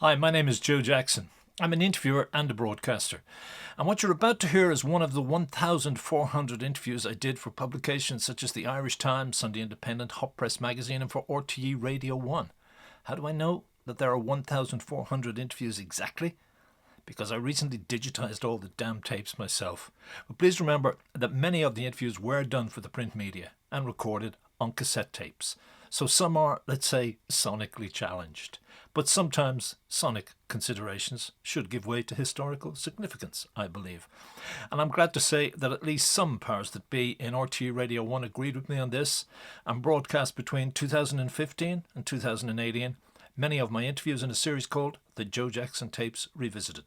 Hi, my name is Joe Jackson. I'm an interviewer and a broadcaster. And what you're about to hear is one of the 1,400 interviews I did for publications such as the Irish Times, Sunday Independent, Hot Press Magazine, and for RTE Radio 1. How do I know that there are 1,400 interviews exactly? Because I recently digitized all the damn tapes myself. But please remember that many of the interviews were done for the print media and recorded on cassette tapes. So some are, let's say, sonically challenged. But sometimes sonic considerations should give way to historical significance, I believe. And I'm glad to say that at least some powers that be in RTE Radio 1 agreed with me on this, and broadcast between 2015 and 2018 many of my interviews in a series called The Joe Jackson Tapes Revisited.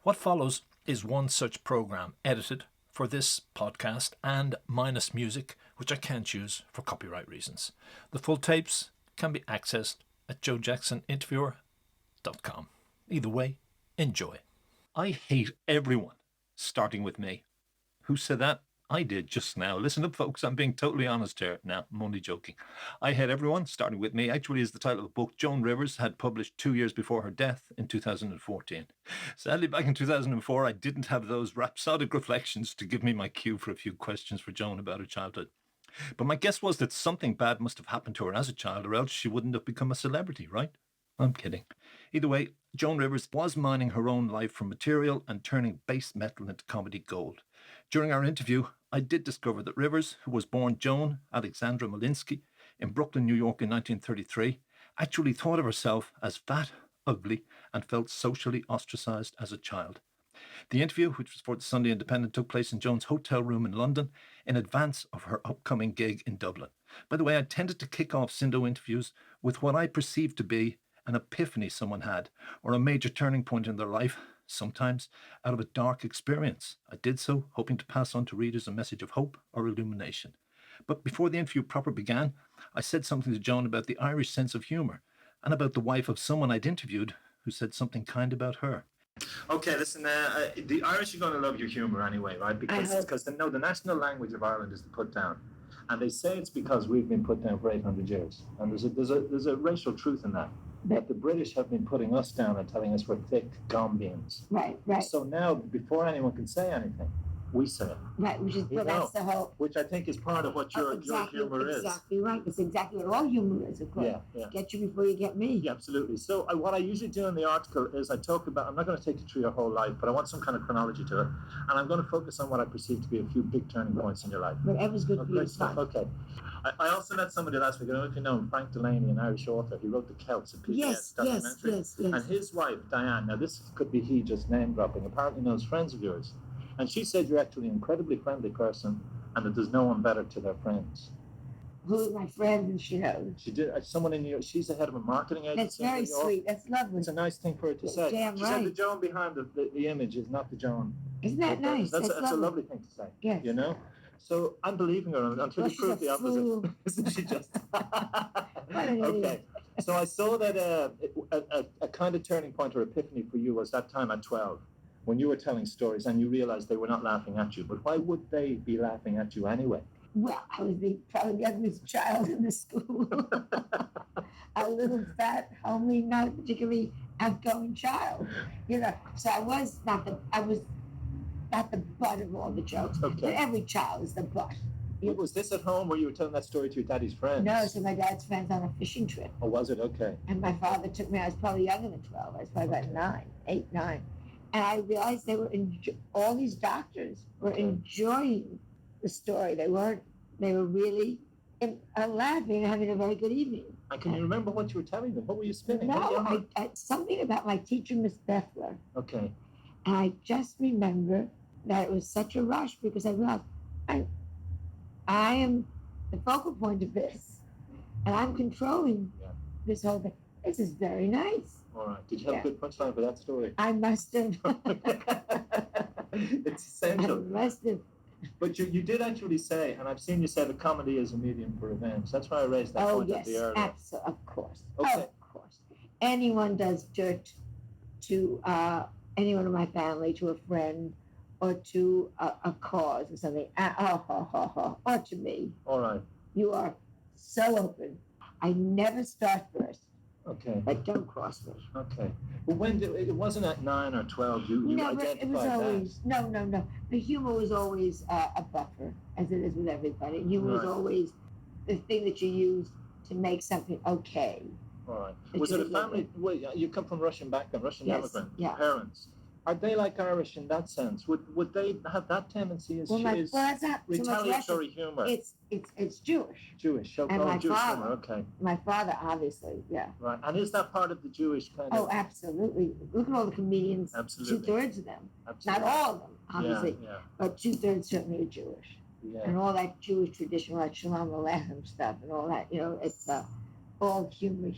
What follows is one such programme edited for this podcast and minus music, which I can't use for copyright reasons. The full tapes can be accessed at joejacksoninterviewer.com. Either way, enjoy. I hate everyone, starting with me. Who said that? I did just now. Listen up, folks, I'm being totally honest here. Now, I'm only joking. I hate everyone, starting with me, actually is the title of a book Joan Rivers had published 2 years before her death in 2014. Sadly, back in 2004, I didn't have those rhapsodic reflections to give me my cue for a few questions for Joan about her childhood. But my guess was that something bad must have happened to her as a child, or else she wouldn't have become a celebrity, right? I'm kidding. Either way, Joan Rivers was mining her own life from material and turning base metal into comedy gold. During our interview, I did discover that Rivers, who was born Joan Alexandra Malinsky in Brooklyn, New York in 1933, actually thought of herself as fat, ugly, and felt socially ostracized as a child. The interview, which was for the Sunday Independent, took place in Joan's hotel room in London in advance of her upcoming gig in Dublin. By the way, I tended to kick off Sindo interviews with what I perceived to be an epiphany someone had, or a major turning point in their life, sometimes out of a dark experience. I did so, hoping to pass on to readers a message of hope or illumination. But before the interview proper began, I said something to Joan about the Irish sense of humour, and about the wife of someone I'd interviewed who said something kind about her. Okay, listen, the Irish are going to love your humour anyway, right? Because the national language of Ireland is the put down. And they say it's because we've been put down for 800 years. And there's a racial truth in that. That the British have been putting us down and telling us we're thick gum beans. Right. So now, before anyone can say anything, we say it. Right, that's the whole... Which I think is part of what your humour is. Exactly right. It's exactly what all humour is, of course. Yeah. Get you before you get me. Yeah, absolutely. So what I usually do in the article is I talk about, I'm not going to take you through your whole life, but I want some kind of chronology to it. And I'm going to focus on what I perceive to be a few big turning points in your life. Whatever's good for you is fine. Okay. I also met somebody last week, I don't know if you know him, Frank Delaney, an Irish author. He wrote The Celts, a PBS documentary. Yes. And his wife, Diane, now this could be he just name dropping, apparently knows friends of yours. And she said you're actually an incredibly friendly person and that there's no one better to their friends. Who's my friend and she knows? She did. Someone in New York. She's the head of a marketing agency. That's very sweet. That's lovely. It's a nice thing for her to say. Damn she right. said the Joan behind the image is not the Joan. Isn't that nice? That's a lovely thing to say. Yes. You know? So I'm believing her until you prove the opposite. Isn't she just? Okay. So I saw that a kind of turning point or epiphany for you was that time at 12. When you were telling stories and you realized they were not laughing at you. But why would they be laughing at you anyway? Well, I was probably the ugliest child in the school. A little fat, homely, not particularly outgoing child. So I was not the butt of all the jokes. Okay. But every child is the butt. Was this at home where you were telling that story to your daddy's friends? No, so my dad's friends on a fishing trip. Oh, was it? Okay. And my father took me, I was probably younger than 12. I was probably about 8, 9. And I realized they were all these doctors were enjoying the story. They were really laughing and having a very good evening. And can you remember what you were telling them? What were you spinning? No, something about my teacher, Miss Bethler. Okay. And I just remember that it was such a rush because I realized I am the focal point of this, and I'm controlling this whole thing. This is very nice. All right. Did you have a good punchline for that story? I must have. It's essential. I must have. But you did actually say, and I've seen you say that comedy is a medium for revenge. That's why I raised that point at the earlier. Oh, yes, absolutely, of course. Okay. Of course. Anyone does dirt to anyone in my family, to a friend, or to a cause or something, or to me. All right. You are so open. I never start first. Okay. but don't cross me. Okay. Well, it wasn't at 9 or 12. You No, but identified it was always that. no. The humor was always a buffer, as it is with everybody. Humor was Right. always the thing that you use to make something okay. All right. That Was you it a could live family? Well, you come from Russian background, Russian Yes, immigrant yeah. parents. Are they like Irish in that sense? Would they have that tendency? Is that's not so much Russian. retaliatory humor? It's Jewish. Jewish. And my Jewish father, humor. Okay. My father, obviously, yeah. Right. And is that part of the Jewish kind of? Oh, absolutely. Look at all the comedians. Absolutely. 2/3 of them. Absolutely. Not all of them, obviously, Yeah. but 2/3 certainly are Jewish. Yeah. And all that Jewish tradition, all that Shalom Aleichem stuff, and all that, it's all humor.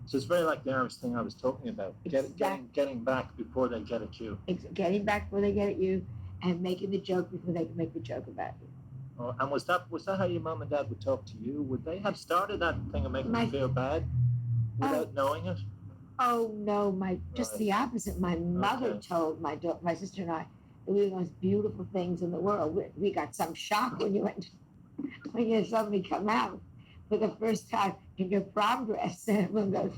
So it's very like the Irish thing I was talking about. Getting back before they get at you. Getting back before they get at you, and making the joke before they can make the joke about you. Oh, and was that how your mom and dad would talk to you? Would they have started that thing of making you feel bad without knowing it? Oh no, just the opposite. My mother told my sister and I that we were the most beautiful things in the world. We got some shock when you suddenly come out for the first time in your prom dress, and everyone goes.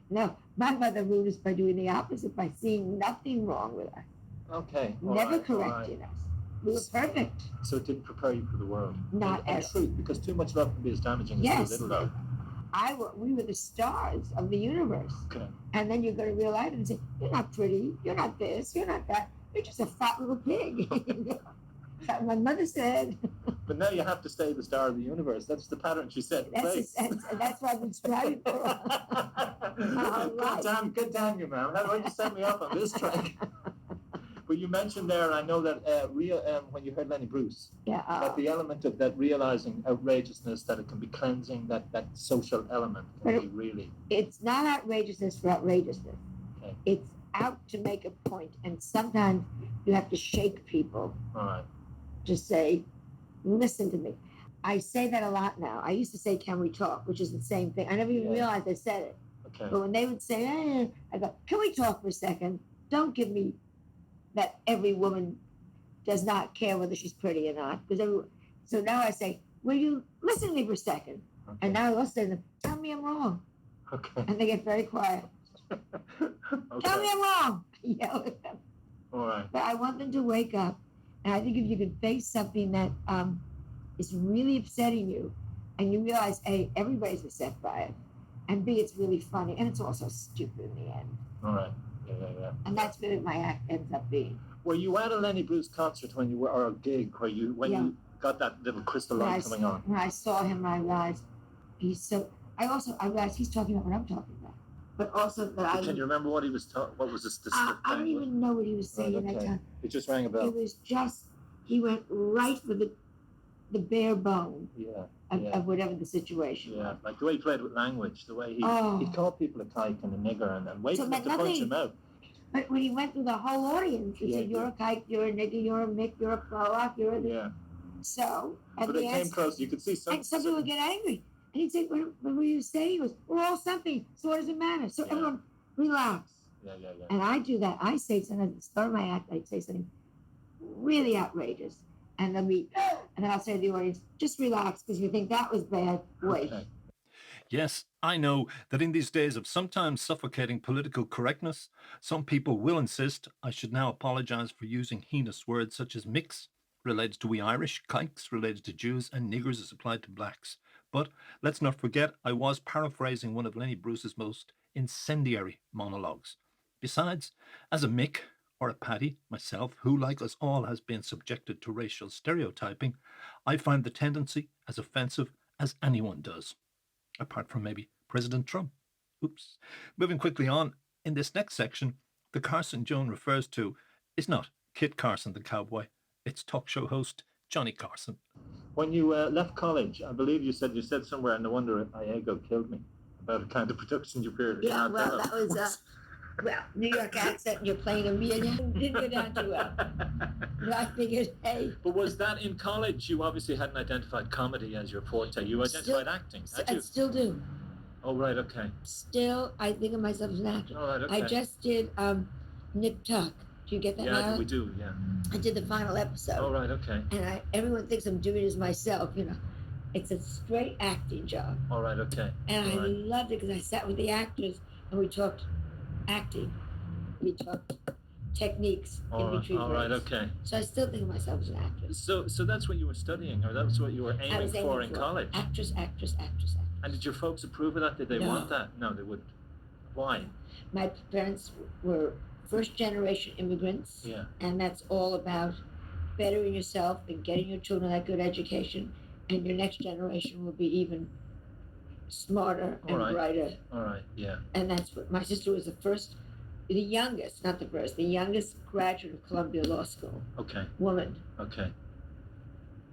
No, my mother ruled us by doing the opposite, by seeing nothing wrong with us. Okay. Never correcting us. We were perfect. So it didn't prepare you for the world. Not and truth, because too much love can be as damaging as too little love. We were the stars of the universe. Okay. And then you're going to realize and say, you're not pretty, you're not this, you're not that, you're just a fat little pig. That's what my mother said. But now you have to stay the star of the universe. That's the pattern she set in place. That's what I've been striving for. Good damn you, man. How do you set me up on this track? But you mentioned there, and I know that when you heard Lenny Bruce, that the element of that realizing outrageousness, that it can be cleansing, that social element can be really. It's not outrageousness for outrageousness. Okay. It's out to make a point, and sometimes you have to shake people. All right. To say, listen to me. I say that a lot now. I used to say, can we talk, which is the same thing. I never even realized I said it. Okay. But when they would say, I go, can we talk for a second? Don't give me that every woman does not care whether she's pretty or not. So now I say, will you listen to me for a second? Okay. And now I'll say to them, tell me I'm wrong. Okay. And they get very quiet. Okay. Tell me I'm wrong. I yell at them. All right. But I want them to wake up. And I think if you can face something that is really upsetting you, and you realize, A, everybody's upset by it, and B, it's really funny, and it's also stupid in the end. All right. Yeah. And that's really my act ends up being. Were you at a Lenny Bruce concert when you were, or a gig when you got that little crystal light coming on? When I saw him, I realized I realized he's talking about what I'm talking about. But also that Can you remember what he was talking? What was the specific I don't even know what he was saying at that time. It just rang a bell. It was just, he went right for the bare bone of whatever the situation was. Like the way he played with language, the way he called people a kike and a nigger and waited to punch him out. But when he went through the whole audience, he said, you're a kike, you're a nigger, you're a mick, you're a pro-rock, you're a... Yeah. So... But it came close. You could see some... And some people would get angry. And he'd say, what were you saying? He goes, we're all something, so what does it matter? So everyone, relax. Yeah. And I do that. I say sometimes at the start of my act, I say something really outrageous. And then I'll say to the audience, just relax, because if you think that was bad, wait. Okay. Yes, I know that in these days of sometimes suffocating political correctness, some people will insist I should now apologise for using heinous words such as mix, related to we Irish, kikes, related to Jews, and niggers as applied to blacks. But let's not forget I was paraphrasing one of Lenny Bruce's most incendiary monologues. Besides, as a Mick, or a Paddy, myself, who like us all has been subjected to racial stereotyping, I find the tendency as offensive as anyone does. Apart from maybe President Trump. Oops. Moving quickly on, in this next section, the Carson Joan refers to is not Kit Carson the cowboy, it's talk show host Johnny Carson. When you left college, I believe you said somewhere, and no wonder Iago killed me, about a kind of production you appeared in. Yeah, well, that was New York accent, and you're playing a million. Didn't go down too well. But I figured, hey. But was that in college? You obviously hadn't identified comedy as your forte. You identified acting, had you? I still do. Oh, right, okay. Still, I think of myself as an actor. Oh, right, okay. I just did Nip Tuck. Do you get that now? Yeah, we do, yeah. I did the final episode. Oh, right, okay. And everyone thinks I'm doing it as myself, It's a straight acting job. All right, okay. And I All right. loved it because I sat with the actors and we talked acting. We talked techniques in between All right, breaks. okay. So I still think of myself as an actress. So that's what you were studying, or that's what you were I aiming was for aiming in college? Actress. And did your folks approve of that? Did they No. want that? No, they wouldn't. Why? My parents were first generation immigrants. Yeah. And that's all about bettering yourself and getting your children that good education. And your next generation will be even smarter and brighter. All right, yeah. And that's what my sister was the youngest, not the first, the youngest graduate of Columbia Law School. Okay. Woman. Okay.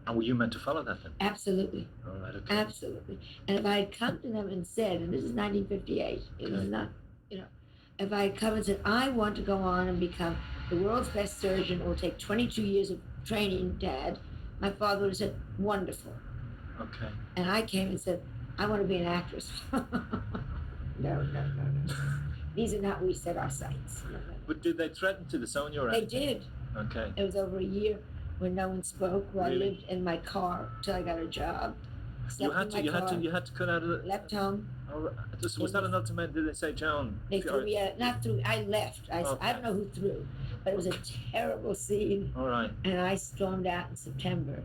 And were you meant to follow that then? Absolutely. All right, okay. Absolutely. And if I had come to them and said, and this is 1958, it was not, if I had come and said, I want to go on and become the world's best surgeon, or take 22 years of training, Dad, my father would have said, wonderful. Okay. And I came and said, I want to be an actress. No. These are not where we set our sights. No. But did they threaten to disown you or They anything? did. Okay. It was over a year when no one spoke, where Really? I lived in my car till I got a job. You had to cut out of it. Left home. All right. Was that an ultimatum? Did they say, Joan? They threw me out. Not through. I left. I don't know who threw, but it was a terrible scene. All right. And I stormed out in September,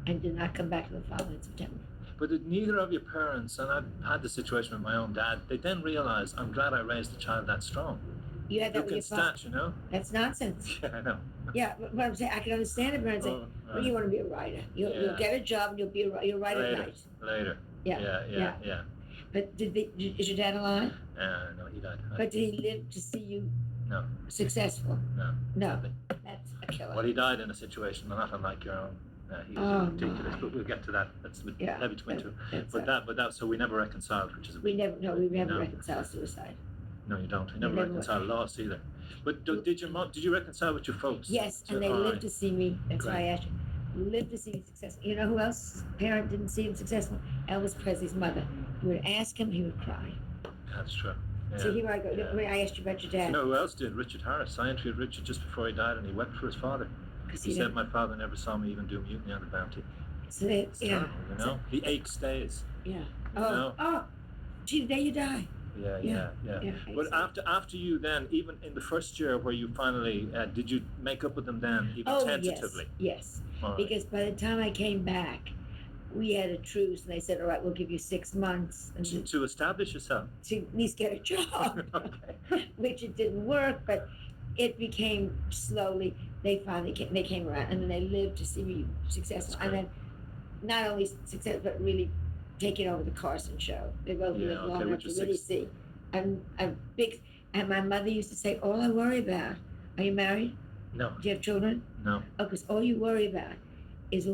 and did not come back to the following September. But did neither of your parents, and I've had the situation with my own dad, they then realised, I'm glad I raised a child that strong. You had that with your father. Stat, you know? That's nonsense. Yeah, I know. Yeah, but I'm saying I can understand a parent saying, well, you want to be a writer. You'll get a job and you'll write at night. Later. Yeah. But is your dad alive? No, he died. But did he live to see you No. successful? No. No. That's a killer. Well, he died in a situation not unlike your own. He was ridiculous, but we'll get to that. That's a bit heavy to into. But that, so we never reconciled, which is a we never reconciled suicide. No, you don't. We never reconciled loss either. But did you reconcile with your folks? Yes, and they lived to see me. That's why I asked you. Lived to see me successful. You know who else parent didn't see him successful? Elvis Presley's mother. You would ask him, he would cry. That's true. Yeah. See, here I go. Yeah. I asked you about your dad. You know who else did? Richard Harris. I interviewed Richard just before he died, and he wept for his father. He said, my father never saw me even do Mutiny on the Bounty. So it's terrible, you know? The ache stays. Yeah. Gee, the day you die. Yeah. But after you then, even in the first year where you finally, did you make up with them then, even tentatively? Yes. Right. Because by the time I came back, we had a truce, and they said, all right, we'll give you 6 months. And to establish yourself? To at least get a job. Okay. Which it didn't work, but it became slowly, they finally came around, and then they lived to see me successful. And then not only success, but really taking over the Carson show. They both lived long enough to really see. And my mother used to say, all I worry about, are you married? No. Do you have children? No. Oh, because all you worry about is,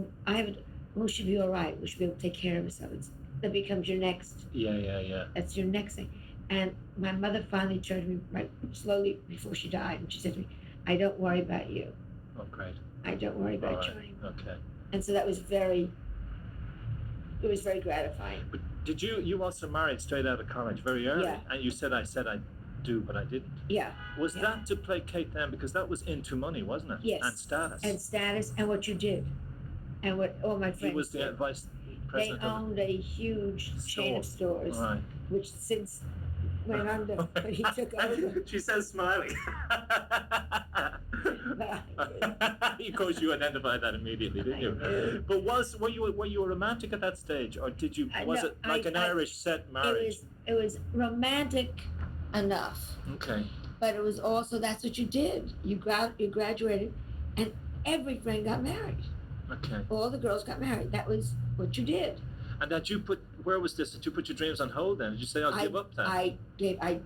we should be all right. We should be able to take care of ourselves. That becomes your next. Yeah. That's your next thing. And my mother finally turned to me right slowly before she died, and she said to me, I don't worry about you. Oh, great. I don't worry about you anymore. Okay. And so that was very gratifying. But did you also married straight out of college very early? Yeah. And you said I do, but I didn't. Yeah. Was that to placate them? Because that was into money, wasn't it? Yes. And status. And status, and what you did. And what all my friends He was the did. vice president. They owned a huge chain of stores, right. which since went under, but he took over. She says smiling. Of course, you identified that immediately, didn't you? But were you a romantic at that stage, or did you? Was it like an Irish set marriage? It was romantic enough. Okay. But it was also, that's what you did. You graduated, and every friend got married. Okay. All the girls got married. That was what you did. And where was this? Did you put your dreams on hold then? Did you say, I'll give up then? I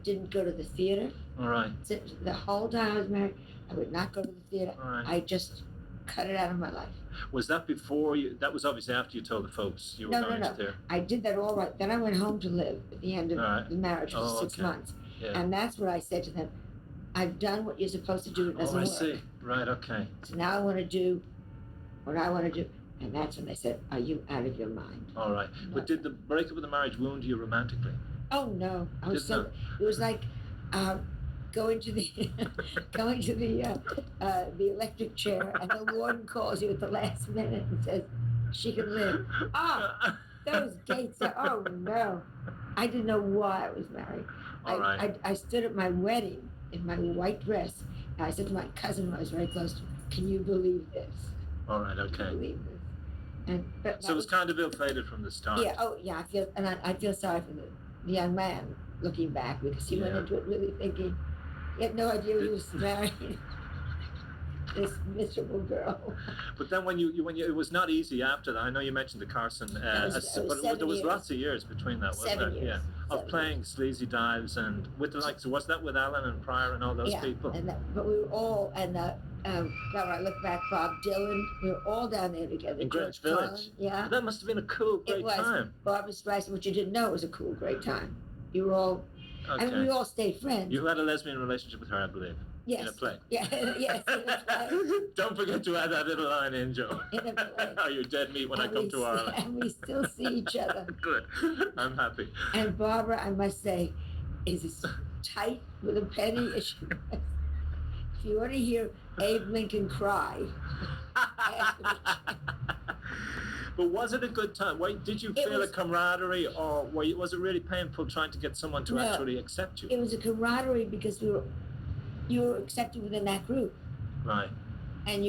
didn't go to the theater. All right. The whole time I was married, I would not go to the theater. All right. I just cut it out of my life. Was that before you? That was obviously after you told the folks you were going to theater. I did that all right. Then I went home to live at the end of the marriage for 6 months. Yeah. And that's what I said to them. I've done what you're supposed to do. It doesn't work. I see. Right, okay. So now I want to do what I want to do. And that's when they said, are you out of your mind? All right. No. But did the breakup of the marriage wound you romantically? Oh, no. It was like going to the electric chair, and the warden calls you at the last minute and says, she can live. those gates. Oh no, I didn't know why I was married. All right. I stood at my wedding in my white dress, and I said to my cousin who I was very close to, "Can you believe this? All right. Can you Okay. believe this?" And but So it was kind of ill-fated from the start. yeah. Oh yeah. I feel sorry for the young man looking back, because he went Yeah. into it really thinking he had no idea he was marrying this miserable girl. But then when you it was not easy after that. I know you mentioned the Carson, It was but 7 there was years. lots of years between that, wasn't 7 there? years. Yeah, of 7 playing sleazy dives and with the likes. Was that with Alan and Pryor and all those Yeah, people? but we were all, and God, when I look back, Bob Dylan, we were all down there together. In Greenwich George Village. Collin, yeah. That must have been a cool, It great was. time. Barbara Streisand, which you didn't know, it was a cool, great time. You were all, Okay. I mean, we all stayed friends. You had a lesbian relationship with her, I believe. Yes. In a play. Yeah, yes, in a play. Don't forget to add that little line in, Joe. In a play. Oh, you're dead meat when I And come we to Ireland. And we still see each other. Good. I'm happy. And Barbara, I must say, is as tight with a penny as she was. If you want to hear Abe Lincoln cry, ask her. But was it a good time? Did you It feel a was- camaraderie, or was it really painful trying to get someone to No. actually accept you? It was a camaraderie because you were accepted within that group, Right. and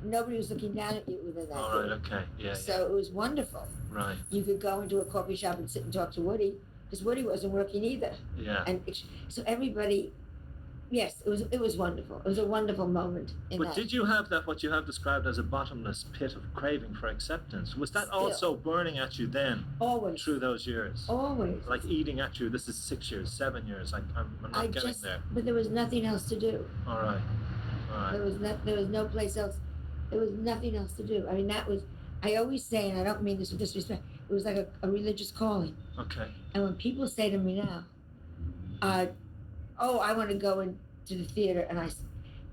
nobody was looking down at you within that All group. right. Okay. Yeah. So it was wonderful. Yeah. Right. You could go into a coffee shop and sit and talk to Woody, because Woody wasn't working either. Yeah. And so everybody, yes, it was wonderful. It was a wonderful moment in But that. did you have that, what you have described as a bottomless pit of craving for acceptance? Was that Still. also burning at you then Always. through those years? Always. Like eating at you, this is 6 years, 7 years, I'm not getting there. But there was nothing else to do. All right. There was no place else. There was nothing else to do. I mean, I always say, and I don't mean this with disrespect, it was like a religious calling. Okay. And when people say to me now, I want to go into the theater, and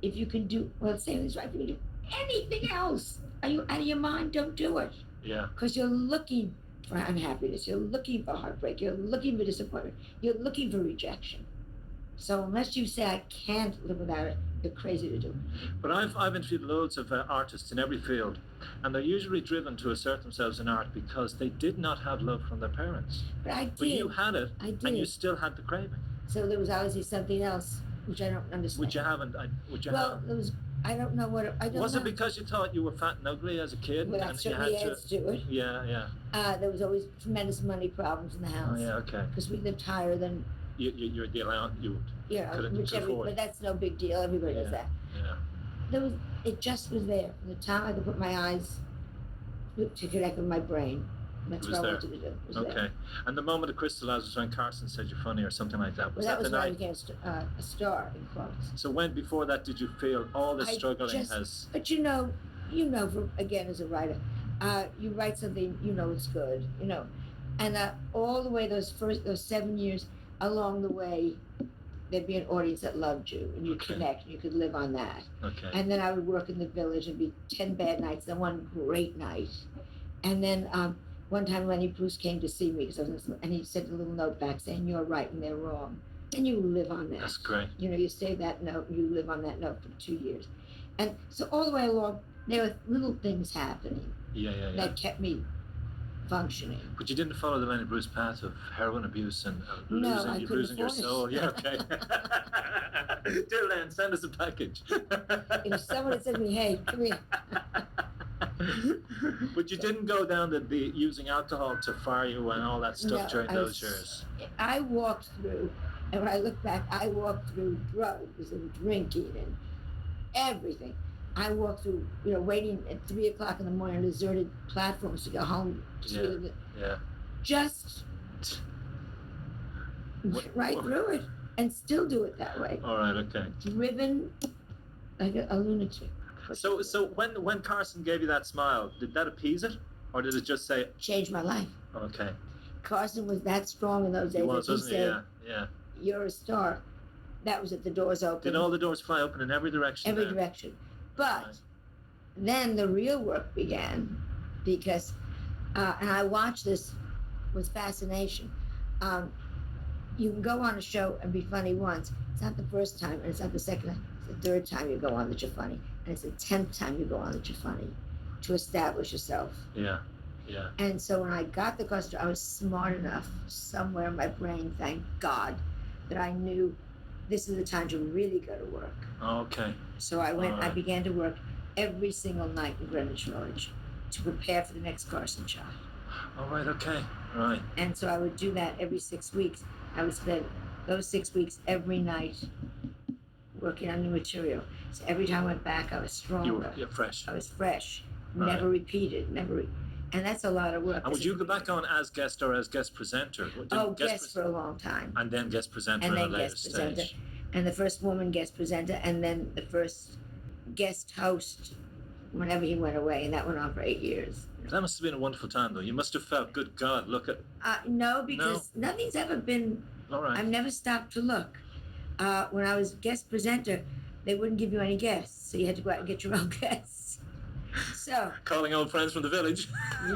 if you can do, well, say this right, if you can do anything else, are you out of your mind? Don't do it. Yeah. Because you're looking for unhappiness, you're looking for heartbreak, you're looking for disappointment, you're looking for rejection. So unless you say, I can't live without it, you're crazy to do it. But I've interviewed loads of artists in every field, and they're usually driven to assert themselves in art because they did not have love from their parents. But I did. But you had it, I did. and you still had the craving. So there was obviously something else, which I don't understand. Which you haven't. Well, there was, I don't know what, I don't Was know. it because you thought you were fat and ugly as a kid? Well, that and you certainly had adds to it. Yeah. There was always tremendous money problems in the house. Oh, yeah, okay. Because we lived higher than, You're the allowance, you couldn't which afford. but that's no big deal. Everybody does that. Yeah. It just was there. From the time I could put my eyes to connect with my brain. That's It was what I there. wanted to do. It was Okay. there. And the moment it crystallized was when Carson said you're funny or something like that. Was Well, that that was the when I night? became a star, in quotes. So when before that did you feel all this I struggling just- has? But from, again, as a writer, you write something, it's good, and all the way those 7 years, along the way, there'd be an audience that loved you, and you Okay. connect, and you could live on that. Okay. And then I would work in the village and be 10 bad nights, then one great night. And then one time Lenny Bruce came to see me, and he sent a little note back saying, you're right and they're wrong. And you live on that. That's great. You say that note, you live on that note for 2 years. And so all the way along, there were little things happening Yeah. that kept me functioning. But you didn't follow the Lenny Bruce path of heroin abuse and No, I couldn't losing your afford it. soul. Yeah, okay. Dylan, send us a package. If someone had said to me, hey, come here. But you didn't go down the using alcohol to fire you and all that stuff No, during I those was- years. I walked through, and when I look back, I walked through drugs and drinking and everything. I walked through, waiting at 3 o'clock in the morning on deserted platforms to go home. Yeah. Just went right through it, and still do it that way. All right. Okay. Driven like a lunatic. So when Carson gave you that smile, did that appease it, or did it just say, Changed my life. okay? Carson was that strong in those days. He was, that wasn't he? said, Yeah. you're a star. That was it. The doors open. Did all the doors fly open in every direction? Every then? direction. But Right. then the real work began, because, and I watched this with fascination. You can go on a show and be funny once. It's not the first time, and it's not the second time. It's the third time you go on that you're funny, and it's the 10th time you go on that you're funny, to establish yourself. Yeah. Yeah. And so when I got the costume, I was smart enough somewhere in my brain, thank God, that I knew this is the time to really go to work. Okay. So I went, I Alright. began to work every single night in Greenwich Village to prepare for the next Carson shot. All right. Okay. Right. And so I would do that every 6 weeks. I would spend those 6 weeks every night working on new material. So every time I went back, I was stronger. You're fresh. I was fresh, Right. never repeated, and that's a lot of work. And would you go back on as guest or as guest presenter? Guest for a long time. And then guest presenter And at a then later guest presenter. stage. And the first woman guest presenter, and then the first guest host whenever he went away, and that went on for 8 years. That must have been a wonderful time, though. You must have felt, good God, look at. No, because nothing's ever been. All right. I've never stopped to look. When I was guest presenter, they wouldn't give you any guests, so you had to go out and get your own guests. So Calling old friends from the village.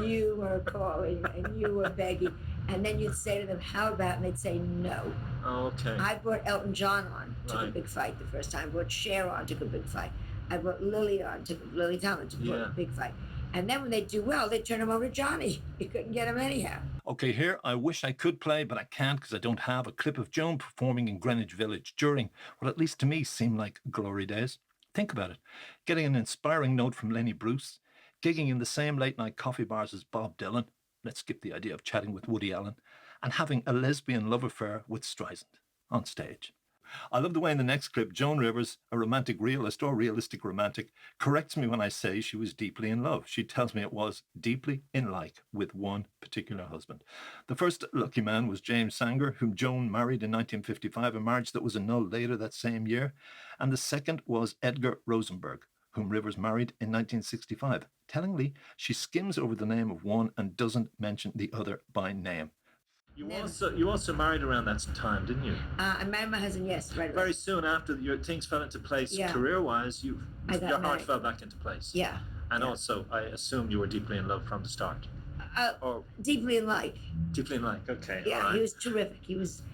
you were calling and you were begging, and then you'd say to them, "How about?" And they'd say no. Okay. I brought Elton John on, took a Right. big fight the first time. Brought Cher on, took a big fight. I brought Lily on, Lily Tomlin, took Yeah. a big fight. And then when they do well, they turn him over to Johnny. You couldn't get him anyhow. Okay, here I wish I could play, but I can't because I don't have a clip of Joan performing in Greenwich Village during what at least to me seemed like glory days. Think about it. Getting an inspiring note from Lenny Bruce, gigging in the same late night coffee bars as Bob Dylan, let's skip the idea of chatting with Woody Allen, and having a lesbian love affair with Streisand on stage. I love the way in the next clip, Joan Rivers, a romantic realist or realistic romantic, corrects me when I say she was deeply in love. She tells me it was deeply in like with one particular husband. The first lucky man was James Sanger, whom Joan married in 1955, a marriage that was annulled later that same year. And the second was Edgar Rosenberg, whom Rivers married in 1965. Tellingly, she skims over the name of one and doesn't mention the other by name. You also married around that time, didn't you? I married my husband, yes, right away. Very soon after your things fell into place, Yeah. career-wise, your I got heart married. fell back into place. Yeah. And yeah. also, I assume you were deeply in love from the start. Or Deeply in like. deeply in like. Okay. Yeah, All right. he was terrific.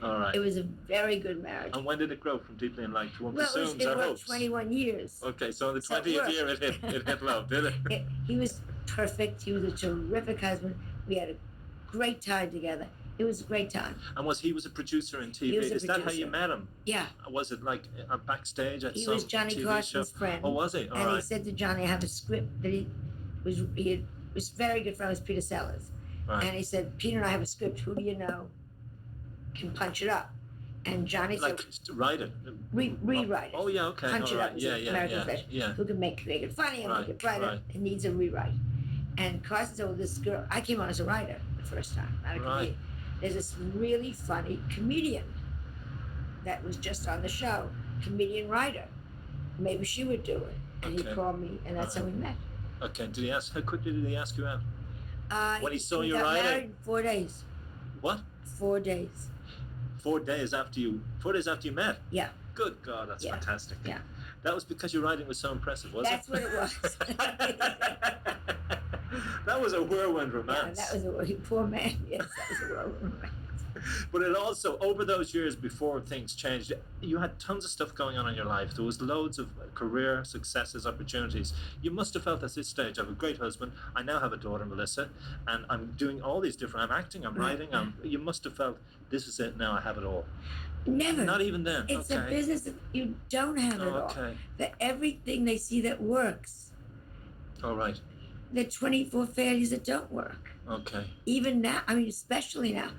All right. It was a very good marriage. And when did it grow from deeply in like to one Well, presumes it or worked hopes? 21 years. Okay, so in the So it 20th worked. year it hit love, did it? He was perfect. He was a terrific husband. We had a great time together. It was a great time. And he was a producer in TV? He was a Is that how you producer. met him? Yeah. Was it like backstage at He some was Johnny TV Carson's show? friend. Oh, was he? All and right. he said to Johnny, I have a script that he was very good friend with Peter Sellers. Right. And he said, Peter and I have a script. Who do you know can punch it up? And Johnny Like said, to write it. rewrite it. Oh yeah, okay. Punch all it right. up. Is Yeah, an yeah, American yeah, flesh. yeah. Who can make it funny and Right, make it brighter? right. It needs a rewrite. And Carson said, well, this girl, I came on as a writer the first time, not a Right. comedian. There's this really funny comedian that was just on the show, comedian writer. Maybe she would do it. And Okay. he called me, and that's how we met. Okay. Did he ask? How quickly did he ask you out? When he saw you got writing? married in 4 days. What? 4 days. 4 days after you met? Yeah. Good God, that's Yeah. fantastic. Yeah. That was because your writing was so impressive, was That's it? what it was. That was a whirlwind Yeah, romance. that was a poor man. Yes, that was a romance. But it also, over those years before things changed, you had tons of stuff going on in your life. There was loads of career successes, opportunities. You must have felt at this stage, I have a great husband. I now have a daughter, Melissa, and I'm doing all these different, I'm acting, I'm writing. You must have felt, this is it now, I have it all. Never. Not even then. It's okay. a business that you don't have it all. Okay. For everything they see that works, All right. there are 24 failures that don't work. Okay. Even now, I mean, especially now,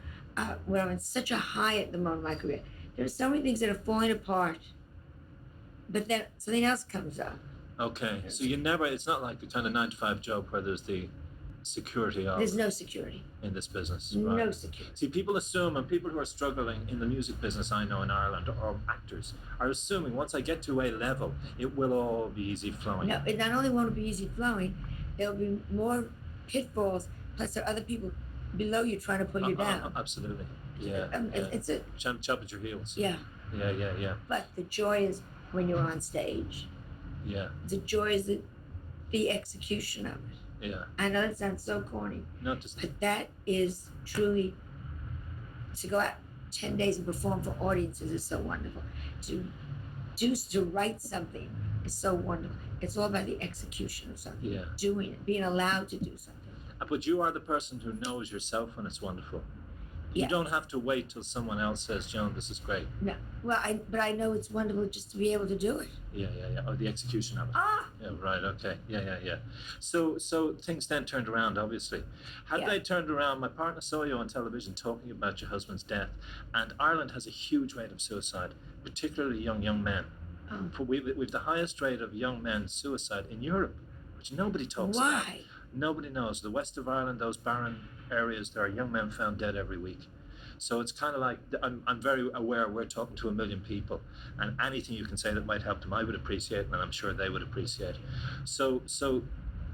when I'm in such a high at the moment in my career, there are so many things that are falling apart, but then something else comes up. Okay. So you never, it's not like the kind of 9-to-5 job where there's the security of There's no security. in this business. No Right. security. See, people assume, and people who are struggling in the music business I know in Ireland, or actors, are assuming once I get to a level, it will all be easy flowing. No, it not only won't be easy flowing, there'll be more pitfalls, plus there are other people below you trying to pull you down. Absolutely. Yeah. It's a, Chop at your heels. yeah. Yeah. But the joy is when you're on stage. Yeah. The joy is the execution of it. Yeah. I know it sounds so corny, Not just. but that is truly, to go out 10 days and perform for audiences is so wonderful. To write something is so wonderful. It's all about the execution of something. Yeah. Doing it, being allowed to do something. But you are the person who knows yourself when it's wonderful. You Yeah. don't have to wait till someone else says, Joan, this is great. No. Well, but I know it's wonderful just to be able to do it. Yeah. Oh, the execution of it. Ah. Yeah, right, okay. Yeah. So things then turned around, obviously. Had Yeah. they turned around, my partner saw you on television talking about your husband's death, and Ireland has a huge rate of suicide, particularly young men. Oh. We've the highest rate of young men suicide in Europe, which nobody talks about. Why? Nobody knows. The west of Ireland, those barren areas, there are young men found dead every week. So it's kind of like, I'm very aware we're talking to 1 million people, and anything you can say that might help them, I would appreciate, and I'm sure they would appreciate. So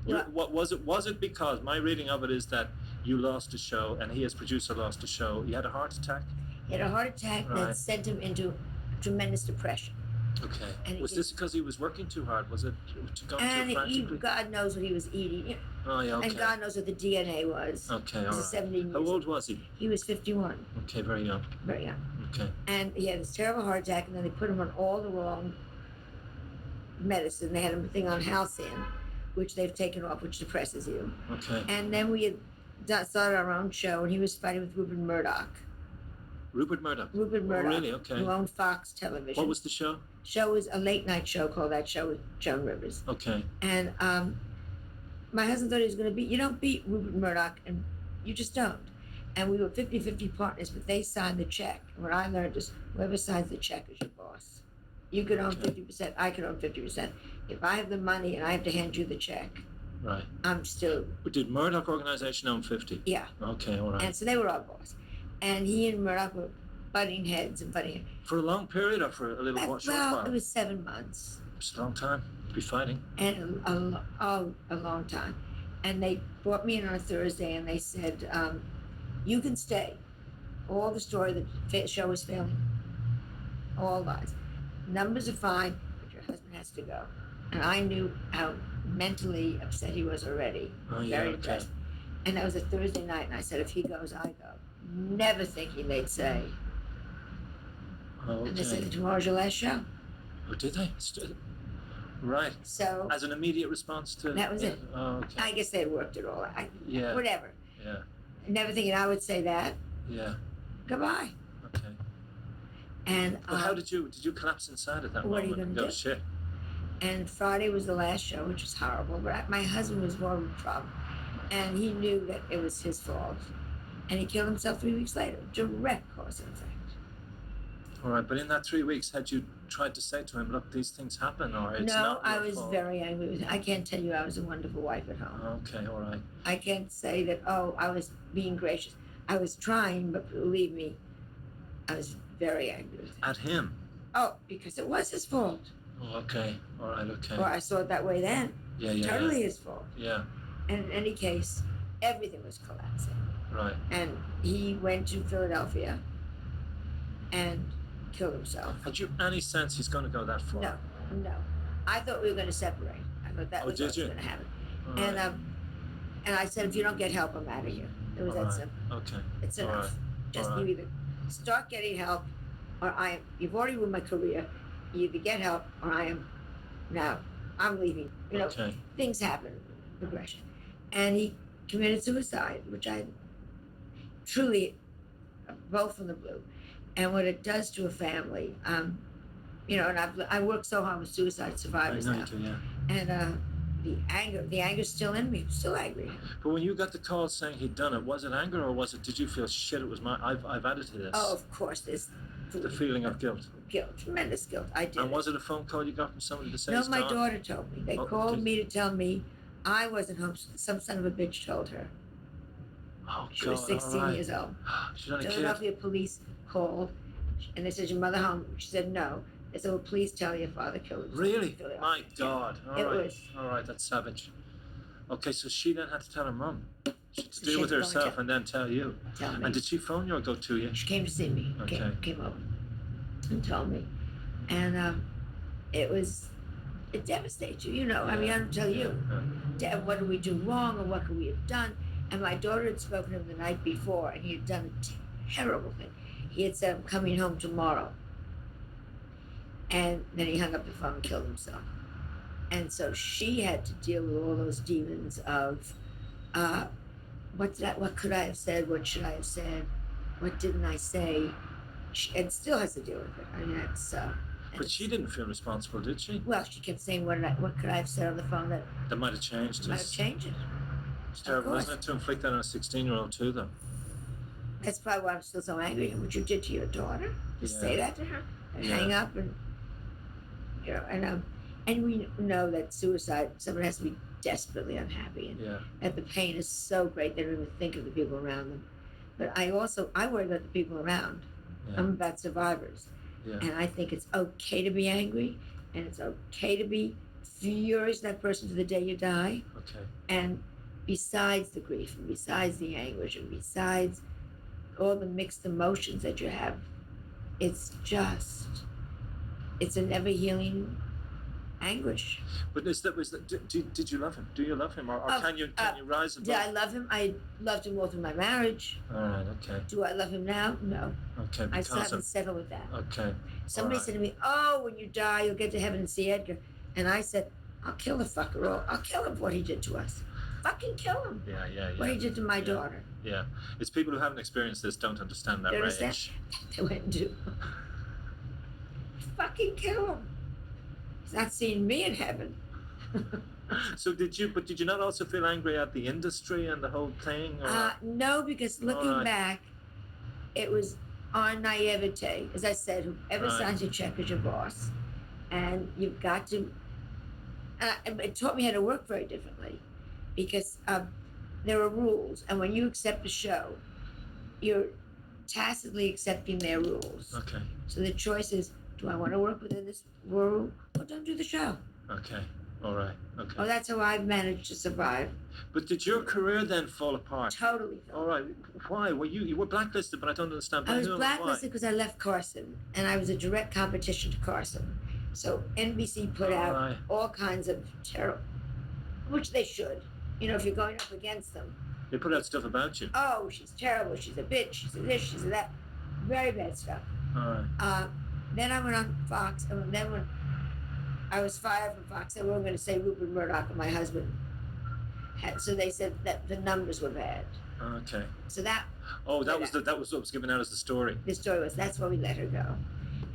Yeah. what was it? Was it because my reading of it is that you lost a show, and he as producer lost a show? You had a heart attack? He had a heart attack Right. that sent him into tremendous depression. Okay. And Was this because he was working too hard? Was it to go And too frantically? God knows what he was eating. Oh yeah. Okay. And God knows what the DNA was. Okay. It All was right. 17 How years. old was he? He was 51, Okay. Very young. very young. Okay. And he had this terrible heart attack, and then they put him on all the wrong medicine. They had him putting on Halcyon, which they've taken off, which depresses you. Okay. And then we had started our own show, and he was fighting with Rupert Murdoch. Rupert Murdoch. Rupert Murdoch, really? Okay. who owned Fox Television. What was the show? Show was a late night show called That Show with Joan Rivers. Okay. And my husband thought he was going to beat, you don't beat Rupert Murdoch, and you just don't. And we were 50-50 partners, but they signed the check. And what I learned is whoever signs the check is your boss. You could own 50%, I could own 50%. If I have the money and I have to hand you the check, Right. I'm still, But did Murdoch Organization own 50? yeah. Okay. All right. And so they were our boss. And he and Murdoch were butting heads. For a long period or for a little short Well, while? it was 7 months. It's a long time to be fighting. And a long time. And they brought me in on a Thursday, and they said, you can stay. All the story, the show was failing. All lies. Numbers are fine, but your husband has to go. And I knew how mentally upset he was already. Oh, yeah, Very okay. depressed. And that was a Thursday night, and I said, if he goes, I go. Never thinking they'd say. Oh, And they said, okay. tomorrow's your last show. Oh, did they? Right. So As an immediate response to... That was it. Oh, okay. I guess they worked it all out. Yeah. Whatever. Yeah. Never thinking I would say that. Yeah. Goodbye. Okay. And But how did you collapse inside at that What are moment you and gonna go, do? shit? And Friday was the last show, which was horrible. But my husband was more of a problem, and he knew that it was his fault. And he killed himself 3 weeks later. Direct cause and effect. All right, but in that 3 weeks, had you tried to say to him, look, these things happen, or it's No, not I your was fault? very angry with him. I can't tell you I was a wonderful wife at home. Okay, all right. I can't say that, I was being gracious. I was trying, but believe me, I was very angry with him. At him? Oh, because it was his fault. Oh, okay. All right, okay. Or I saw it that way then. Yeah, yeah, Totally his fault. yeah. And in any case, everything was collapsing. Right. And he went to Philadelphia and killed himself. Had you any sense he's going to go that far? No. I thought we were going to separate. I thought that Oh, was did what was you? going to happen. All right. And I said, if you don't get help, I'm out of here. It was All that right. simple. Okay. It's All enough. right. Just All you right. either start getting help, or you've already ruined my career. You either get help, or I'm leaving. Okay. Things happen, progression. And he committed suicide, which I truly, both from the blue. And what it does to a family, and I work so hard with suicide I survivors know now. you do, yeah. And the anger's still in me. I'm still angry. But when you got the call saying he'd done it, was it anger or did you feel shit? It was I've added to this. Oh, of course, there's The feeling of guilt. guilt, tremendous guilt. I did. And was it a phone call you got from somebody to say No, he's my gone? daughter told me. They Oh, called did- me to tell me I wasn't home. Some son of a bitch told her. Oh, She God, was 16 all right. years old. She's only a kid. Philadelphia police called, and they said, your mother home? She said, no. They said, well, please tell your father killed himself. Really? in Philadelphia." My God. All It right. was. All right, that's savage. Okay, so she then had to tell her mum. She had to So deal she with had to go and herself tell- and then tell you. Tell me. And did she phone you or go to you? She came to see me. Okay. Came over and told me. And it devastates you, I mean, I don't tell you. What did we do wrong or what could we have done? And my daughter had spoken to him the night before, and he had done a terrible thing. He had said, I'm coming home tomorrow. And then he hung up the phone and killed himself. And so she had to deal with all those demons of what could I have said? What should I have said? What didn't I say? And still has to deal with it. I mean, that's. But she didn't feel responsible, did she? Well, she kept saying, what could I have said on the phone that might have changed it. Might have changed it. It's terrible, isn't it, to inflict that on a 16-year-old too, though? That's probably why I'm still so angry at what you did to your daughter. Just say that to her and hang up, and and we know that suicide, someone has to be desperately unhappy, and that the pain is so great they don't even think of the people around them. But I worry about the people around. I'm about survivors. And I think it's okay to be angry, and it's okay to be furious at that person to the day you die. Okay. And besides the grief, and besides the anguish, and besides all the mixed emotions that you have, it's a never healing anguish. But did you love him? Do you love him, or can you rise above? Did I love him? I loved him all through my marriage. All right, okay. Do I love him now? No. Okay, I still haven't settled with that. Okay. Somebody said to me, "Oh, when you die, you'll get to heaven and see Edgar," and I said, "I'll kill the fucker. I'll kill him for what he did to us. Fucking kill him. Yeah. What he did to my daughter." Yeah, it's people who haven't experienced this don't understand that rage. They went and do. Fucking kill him. He's not seeing me in heaven. So did you not also feel angry at the industry and the whole thing? Or? No, because looking back, it was our naivete. As I said, whoever signs your check is your boss. And you've got to... it taught me how to work very differently, because there are rules. And when you accept a show, you're tacitly accepting their rules. Okay. So the choice is, do I want to work within this rule, or don't do the show? Okay. All right. Okay. Oh, that's how I've managed to survive. But did your career then fall apart? Totally. All right. Why? Well, you were blacklisted, but I don't understand. I was blacklisted because I left Carson, and I was a direct competition to Carson. So NBC put out all kinds of terrible, which they should. If you're going up against them. They put out stuff about you. Oh, she's terrible. She's a bitch. She's a this. She's a that. Very bad stuff. All right. Then I went on Fox, and then when I was fired from Fox, they weren't going to say Rupert Murdoch and my husband had, so they said that the numbers were bad. Okay. So that. Oh, that was what was given out as the story. The story was, that's why we let her go.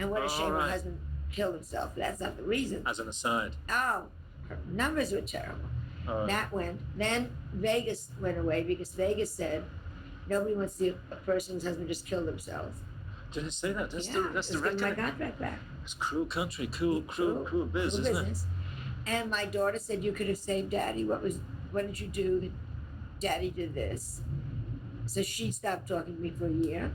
And what a shame her husband killed himself. But that's not the reason. As an aside. Oh, her numbers were terrible. That went. Then Vegas went away because Vegas said nobody wants to see a person's husband just kill themselves. Did it say that? That's the record. My contract back. It's cruel country, cruel biz, isn't it? And my daughter said, "You could have saved Daddy. What did you do that Daddy did this?" So she stopped talking to me for a year.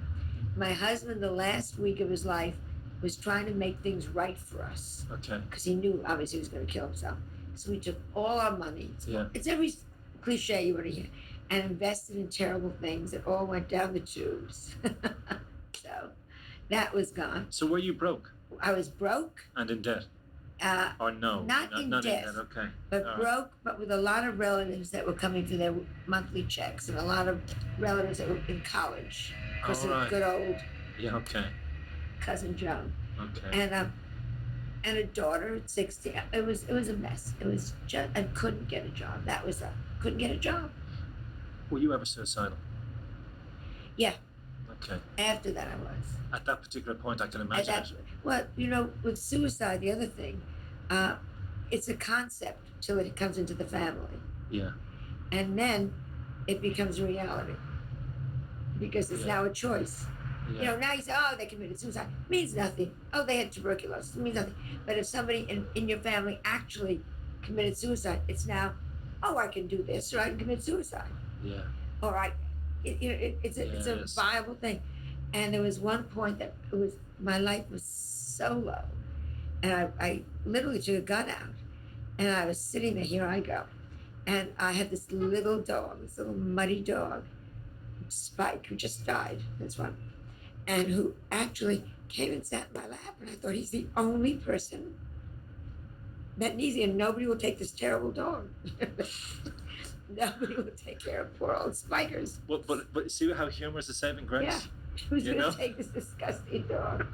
My husband, the last week of his life, was trying to make things right for us. Okay. Because he knew obviously he was going to kill himself. So we took all our money. It's every cliche you want to hear, and invested in terrible things that all went down the tubes. So that was gone. So were you broke? I was broke. And in debt? Or no? Not in debt. Okay. But broke, but with a lot of relatives that were coming for their monthly checks, and a lot of relatives that were in college. Because of good old cousin Joan. Okay. And a daughter at 16. It was a mess. It was just, I couldn't get a job. Couldn't get a job. Were you ever suicidal? Yeah. Okay. After that I was. At that particular point, I can imagine it. Well, with suicide, the other thing, it's a concept till it comes into the family. Yeah. And then it becomes reality. Because it's now a choice. Yeah. Now you say, oh, they committed suicide. It means nothing. Oh, they had tuberculosis. It means nothing. But if somebody in your family actually committed suicide, it's now, oh, I can do this, or I can commit suicide. Yeah. All right. It's a viable thing. And there was one point that my life was so low. And I literally took a gun out. And I was sitting there, here I go. And I had this little dog, this little muddy dog, Spike, who just died, this one. And who actually came and sat in my lap. And I thought, he's the only person that needs it. And nobody will take this terrible dog. Nobody will take care of poor old Spikers. But see how humor is a saving grace? Yeah. Who's going to take this disgusting dog?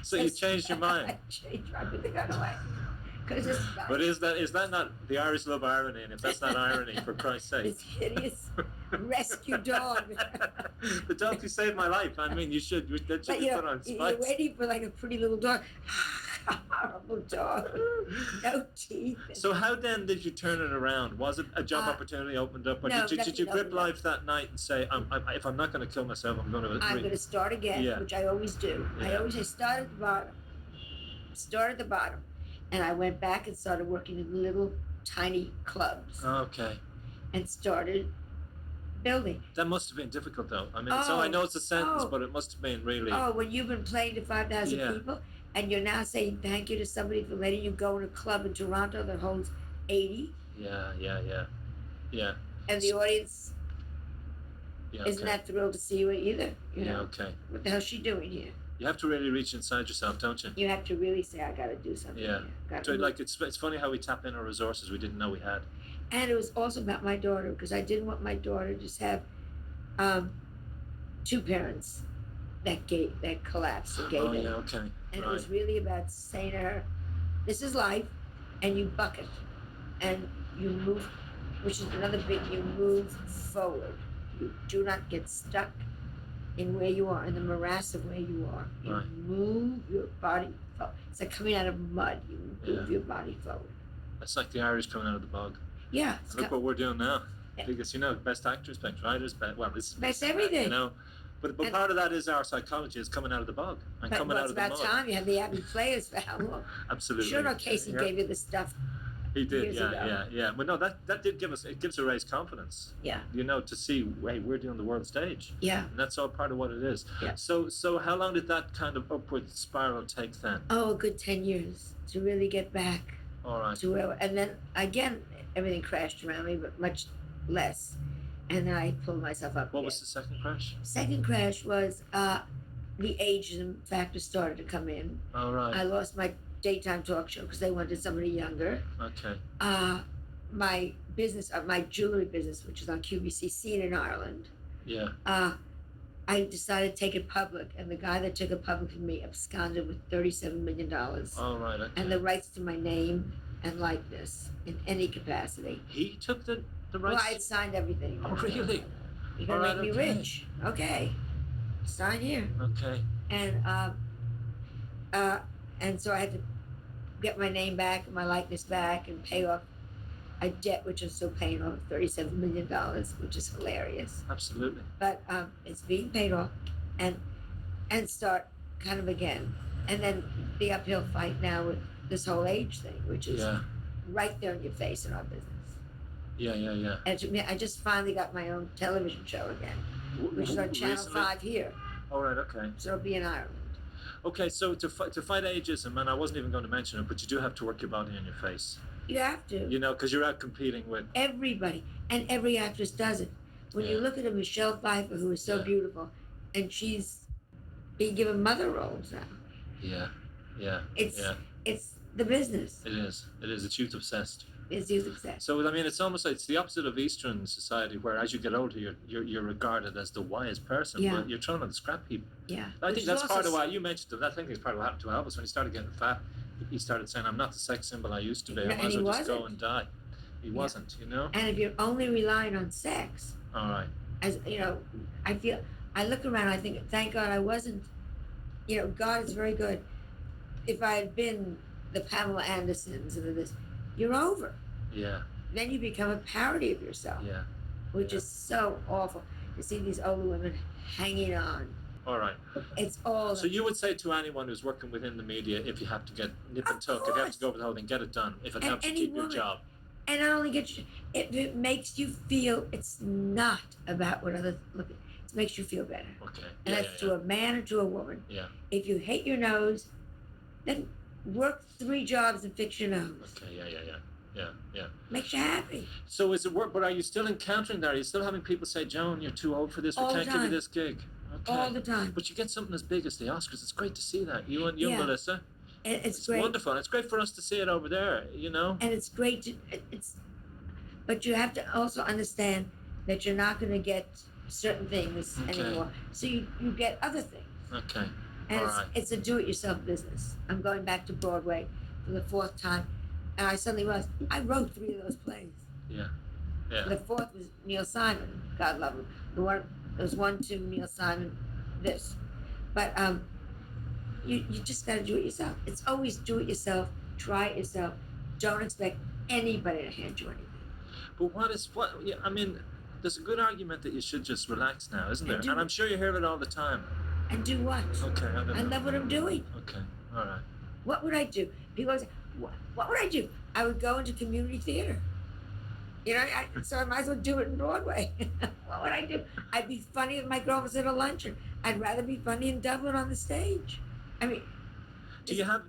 So you changed your mind? I changed. I put the gun away. Because it's But is that not the Irish love irony? And if that's not irony, for Christ's sake. this hideous rescue dog. The dog who saved my life. I mean, that should But be put on you're spikes. waiting for like a pretty little dog. Horrible dog. No teeth. So how then did you turn it around? Was it a job opportunity opened up, or no, did you grip nothing life that night and say, if I'm not going to kill myself, I'm going to start again, Yeah. which I always do. Yeah. I start at the bottom. Start at the bottom. And I went back and started working in little tiny clubs Okay. and started building. That must have been difficult, though. I mean, so I know it's a sentence, but it must have been really. Oh, when you've been playing to 5,000 Yeah. people and you're now saying thank you to somebody for letting you go in a club in Toronto that holds 80, Yeah. and the audience Yeah. isn't Okay. that thrilled to see you either. You Yeah. know, Okay. what the hell's she doing here? You have to really reach inside yourself, don't you? You have to really say, I got to do something. Yeah. Here. Gotta So, move. like it's funny how we tap in our resources we didn't know we had. And it was also about my daughter, because I didn't want my daughter to just have two parents that collapsed and gave Oh in. yeah. Okay. And Right. it was really about saying to her, this is life, and you buck it, and you move, which is another big, you move forward. You do not get stuck in where you are, in the morass of where you are. You Right. move your body forward. It's like coming out of mud. You move your body forward. It's like the Irish coming out of the bog. Yeah. And look what we're doing now. Yeah. Because best actors, best writers, it's Best everything. You know, but And- part of that is our psychology is coming out of the bog and But coming out it's of the about mud. time you have the avid players for how long? Absolutely. Sure, no, Casey Yeah. gave you the stuff. He did, years ago. yeah. But no, that did gives a raised confidence. Yeah. You know, to see, hey, we're doing the world stage. Yeah. And that's all part of what it is. Yeah. So how long did that kind of upward spiral take then? Oh, a good 10 years to really get back All right. to where, and then again, everything crashed around me, but much less. And then I pulled myself up. What again. was the second crash? Second crash was the ageism factor started to come in. All right. I lost my daytime talk show because they wanted somebody younger. Okay. My business, my jewelry business, which is on QVC Scene in Ireland, Yeah. I decided to take it public, and the guy that took it public from me absconded with $37 million All right. Okay. and the rights to my name and likeness in any capacity. He took the Well, rights. I'd signed everything. Oh, really? You're gonna All make right, me okay. rich. Okay. Sign here. Okay. And so I had to get my name back and my likeness back and pay off a debt, which I'm still paying off, $37 million, which is hilarious. Absolutely. But it's being paid off, and start kind of again. And then the uphill fight now with this whole age thing, which is Yeah. right there in your face in our business. Yeah. And to me, I just finally got my own television show again, which is on Channel Recently? 5 here. All right. Okay. So it'll be in Ireland. Okay. So to fight ageism, and I wasn't even going to mention it, but you do have to work your body and your face. You have to. You know, because you're out competing with. Everybody. And every actress does it. When you Yeah. look at a Michelle Pfeiffer, who is so Yeah. beautiful, and she's being given mother roles now. Yeah. It's Yeah. it's the business. It is. It's youth obsessed. It's youth success. So I mean, it's almost like it's the opposite of Eastern society, where as you get older, you're regarded as the wise person, Yeah. but you're trying to scrap people. Yeah. I Which think is that's also part of why you mentioned that. I think it's part of what happened to Elvis when he started getting fat. He started saying, "I'm not the sex symbol I used to be. I And might as he well just go wasn't. and die." He wasn't, you know. And if you're only relying on sex, All right. as you know, I look around, I think, thank God I wasn't, God is very good. If I had been the Pamela Andersons and this, you're over. Yeah. Then you become a parody of yourself, Yeah. which is so awful to see these older women hanging on. All right. It's all. So you would say to anyone who's working within the media, if you have to get nip and Of tuck, if you have course. to go over the whole thing, get it done. If it And helps you any keep your woman. job. And not only get you, it makes you feel it's not about what others look at. It makes you feel better. Okay. And Yeah. that's to a man or to a woman. Yeah. If you hate your nose, then work 3 jobs and fix your nose. Okay. Yeah. Makes you happy. So is it work? But are you still encountering that? Are you still having people say, "Joan, you're too old for this. We All the can't give you time. this gig." Okay. All the time. But you get something as big as the Oscars. It's great to see that. You and Yeah. Melissa. It's great. Wonderful. It's great for us to see it over there. You know. And it's great to, but you have to also understand that you're not going to get certain things Okay. anymore. So you get other things. Okay. And All right. it's a do-it-yourself business. I'm going back to Broadway for the 4th time. And I suddenly realized I wrote 3 of those plays. Yeah. Yeah. The 4th was Neil Simon, God love him. There was 1, 2, Neil Simon, this. But you just got to do it yourself. It's always do it yourself, try it yourself. Don't expect anybody to hand you anything. But yeah, I mean, there's a good argument that you should just relax now, isn't there? And And I'm sure you hear it all the time. And do what? Okay, I don't know. I love what I'm doing. Okay, all right. What would I do? People say, what would I do? I would go into community theater. You know, so I might as well do it in Broadway. What would I do? I'd be funny if my girl was at a luncheon. I'd rather be funny in Dublin on the stage. I mean, Do you have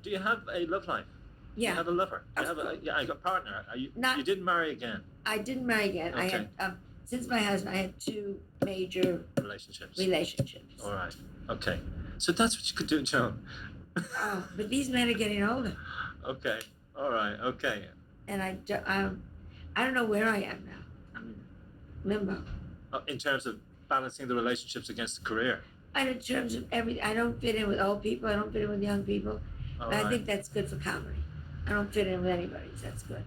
a love life? Do yeah. you have a lover? Do you have a partner? You didn't marry again? I didn't marry again. Okay. I had since my husband, I had 2 major relationships. Relationships. All right. Okay. So that's what you could do, Joan. Oh, but these men are getting older. Okay. All right. Okay. And I don't know where I am now. I'm in limbo. In terms of balancing the relationships against the career. And in terms of everything, I don't fit in with old people. I don't fit in with young people. All But right. I think that's good for comedy. I don't fit in with anybody, so that's good.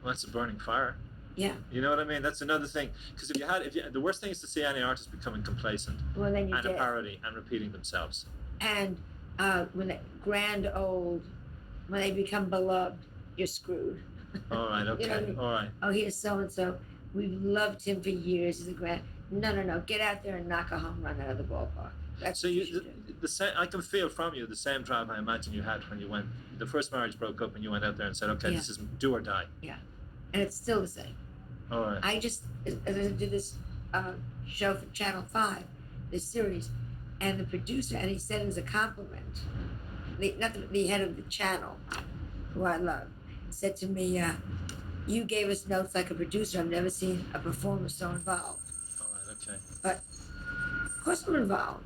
Well, that's a burning fire. Yeah. You know what I mean? That's another thing. Because the worst thing is to see any artist becoming complacent Well, then you and did. a parody and repeating themselves. And when they when they become beloved, you're screwed. All right. Okay. You know what I mean? All right. Oh, here's so and so. We've loved him for years. He's a grand. No. Get out there and knock a home run out of the ballpark. That's So what you should do. the same. I can feel from you the same drive I imagine you had when you went. The first marriage broke up and you went out there and said, "Okay, Yeah. this is do or die." Yeah, and it's still the same. All right. I just as I did this show for Channel 5, this series, and the producer, and he said it as a compliment, the head of the channel, who I love, said to me, you gave us notes like a producer. I've never seen a performer so involved. All right. Okay. But of course I'm involved.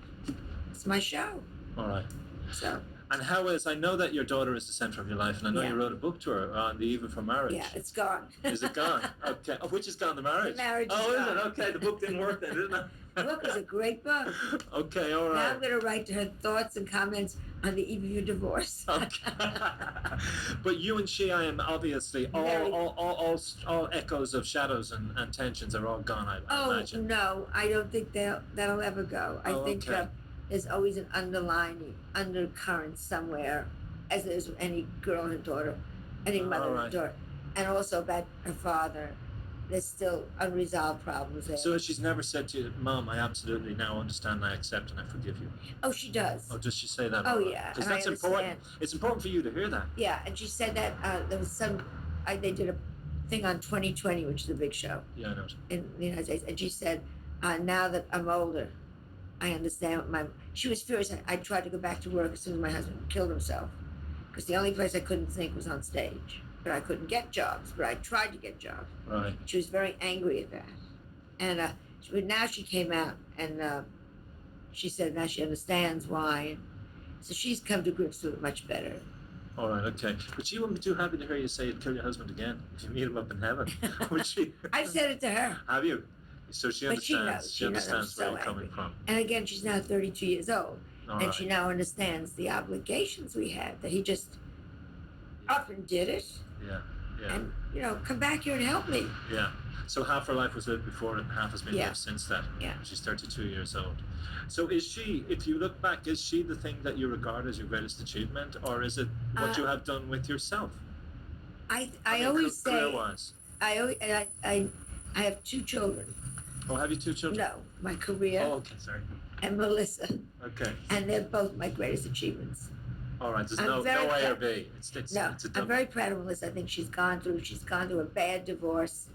It's my show. All right. So And how is? I know that your daughter is the center of your life, and I know Yeah. you wrote a book to her on the eve of her marriage. yeah, it's gone. Is it gone? Okay. Oh, which is gone? The marriage. The marriage is Oh, is gone. it? Okay. The book didn't work then, didn't it? The book was a great book. Okay. All Now right. I'm going to write to her thoughts and comments on the eve of your divorce. Okay. But you and she, I am obviously Very- all echoes of shadows and tensions are all gone. I Oh imagine. no, I don't think that'll ever go. I Oh, think okay. there's always an undercurrent somewhere, as there's with any girl and her daughter, any mother and Alright. daughter, and also about her father. There's still unresolved problems there. So she's never said to you, "Mom, I absolutely now understand, I accept, and I forgive you." Oh, she does. Oh, does she say that? Oh, yeah, Because and I that's important. understand. It's important for you to hear that. Yeah, and she said that there was they did a thing on 2020, which is a big show Yeah, I know. in the United States, and she said, now that I'm older, I understand she was furious. I tried to go back to work as soon as my husband killed himself, because the only place I couldn't think was on stage. But I couldn't get jobs, but I tried to get jobs. Right. She was very angry at that. And but now she came out and she said now she understands why. So she's come to grips with it much better. All right. Okay. But she wouldn't be too happy to hear you say you'd kill your husband again if you meet him up in heaven, would she? I've said it to her. Have you? So she But she understands. knows. She She knows I'm understands where so you're coming angry. from. And again, she's now 32 years old. All And right. she now understands the obligations we had, that he just up and did it. Yeah. Yeah. And, come back here and help me. Yeah. So half her life was lived before it and half has been Yeah. lived since that. Yeah. She's 32 years old. So is she, if you look back, is she the thing that you regard as your greatest achievement, or is it what you have done with yourself? I mean, always say, career-wise. I have 2 children. Oh, have you 2 children? No, my career Oh, okay, sorry. and Melissa. Okay. And they're both my greatest achievements. All right. There's I'm no very A or proud- B. It's No, it's a I'm double. very proud of Melissa. I think she's gone through a bad divorce,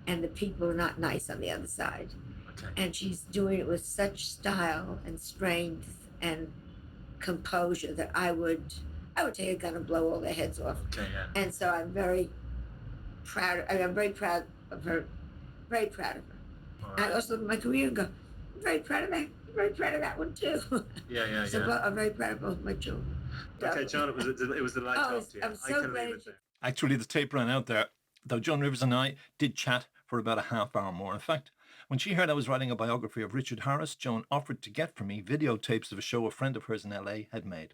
and the people are not nice on the other side. Okay. And she's doing it with such style and strength and composure that I would take a gun and blow all their heads off. Okay. Yeah. And so I'm very proud. I'm very proud of her. Very proud of her. All And I right. also look at my career and go, I'm very proud of that. I'm very proud of that one too. Yeah. So Yeah. I'm very proud of both my children. Okay, John. It was a delight Oh, talking to you. I'm I so can glad leave you- it there. Actually, the tape ran out there, though Joan Rivers and I did chat for about a half hour more. In fact, when she heard I was writing a biography of Richard Harris, Joan offered to get for me videotapes of a show a friend of hers in LA had made.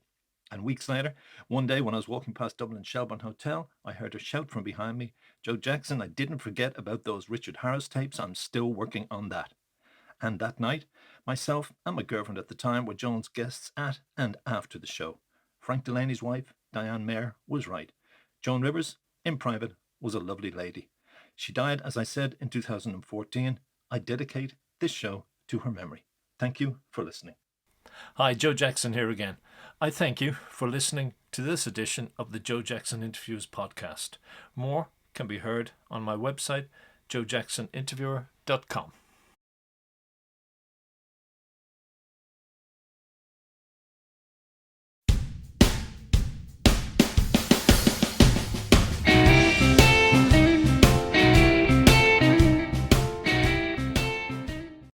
And weeks later, one day when I was walking past Dublin Shelbourne Hotel, I heard a shout from behind me, "Joe Jackson, I didn't forget about those Richard Harris tapes. I'm still working on that." And that night, myself and my girlfriend at the time were Joan's guests at and after the show. Frank Delaney's wife, Diane Mayer, was right. Joan Rivers, in private, was a lovely lady. She died, as I said, in 2014. I dedicate this show to her memory. Thank you for listening. Hi, Joe Jackson here again. I thank you for listening to this edition of the Joe Jackson Interviews podcast. More can be heard on my website, joejacksoninterviewer.com.